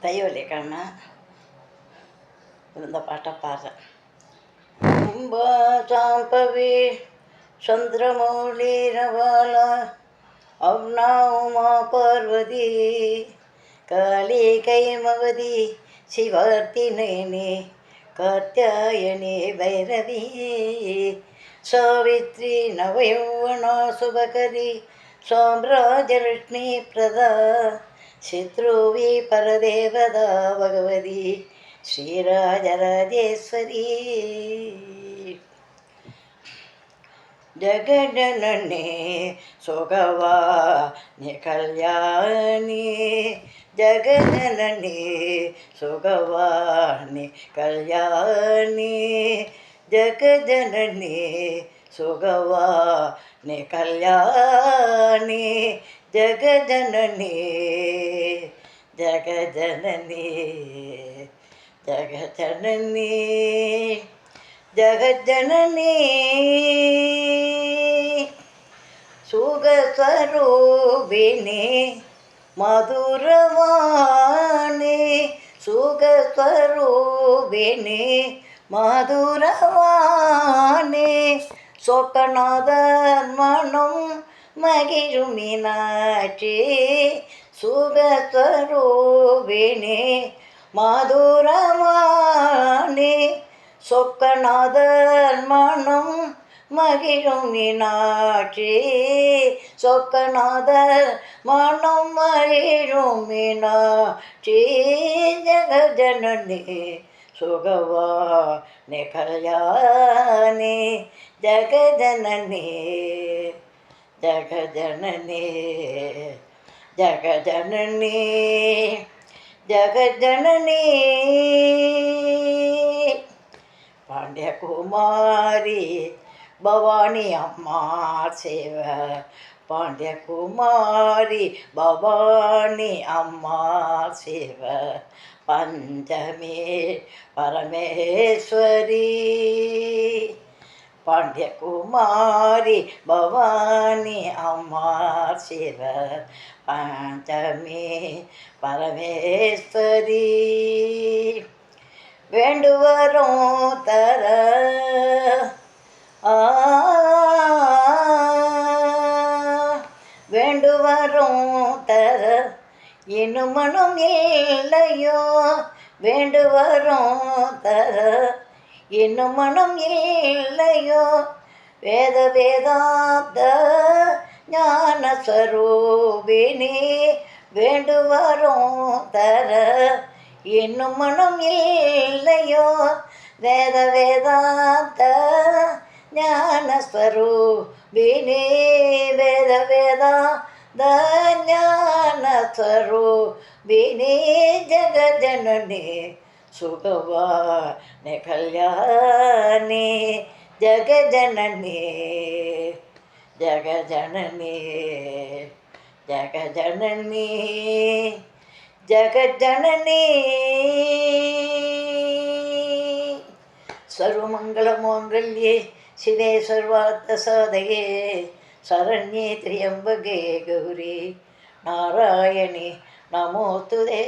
தையொலி கண்ணா இந்த பாட்டை பாடுறேன். கும்பா சாம்பவி சந்திரமௌலி ரவால அவ்னா உமா பார்வதி காளி கைமவதி சிவார்த்தினேனி காத்யாயனி பைரவி சாவித்ரி நவயௌவனா சுபகரி சாம்ராஜலக்ஷ்மி பிரதா சித்ருவி பரதேவதா பகவதி ஸ்ரீராஜராஜேஸ்வரி ஜகஜனனி சுகவாணி கல்யாணி ஜகஜனனி சுகவாணி கல்யாணி ஜகஜனனி சுகவாணி கல்யாணி ஜகஜனனி ஜகஜனனி ஜகஜனனி ஜகஜனனி சுகஸ்வரூபிணி மதுரவாணி சுகஸ்வரூபிணி மதுரவாணி சொக்கநாதர் மனம் மகிழும் மீனாட்சி சுகஸ்வரூபிணி மதுரவாணி சொக்கநாதர் மனம் மகிழும் மீனாட்சி சொக்கநாதர் மனம் மகிழும் மீனாட்சி ஜகஜனனி சுகவாணி கல்யாணி ஜகஜனனி ஜகஜனனி ஜகஜனனி ஜகஜனனி பாண்டியகுமாரி பவானி அம்மா சேவ பாண்டியகுமாரி பவானி அம்மா சேவ பஞ்சமே பரமேஸ்வரி பாண்டியகுமாரி பவானி அம்மா சிவ பஞ்சமே பரமேஸ்வரி வேண்டுவரும் தர வேண்டுவரும் தர இன்னும் மனம் இல்லையோ வேண்டுவரும் தர இன்னும் மனம் இல்லையோ வேத வேதாந்த ஞான ஸ்வரூபிணி வேண்டுவரும் தர இன்னும் மனம் இல்லையோ வேத வேதாந்த ஞான ஸ்வரூபிணி வேத வேதாந்த ஞான ஸ்வரூபிணி ஜகஜனனி சுகவாணி கல்யாணி ஜகஜனனி ஜகஜனனி ஜகஜனனி ஜகஜனனி சர்வமங்களமோங்கல்யே சிவே சர்வார்த்த சாதகே சரண்யே திரியம்பகே கௌரி நாராயணி நமோஸ்துதே.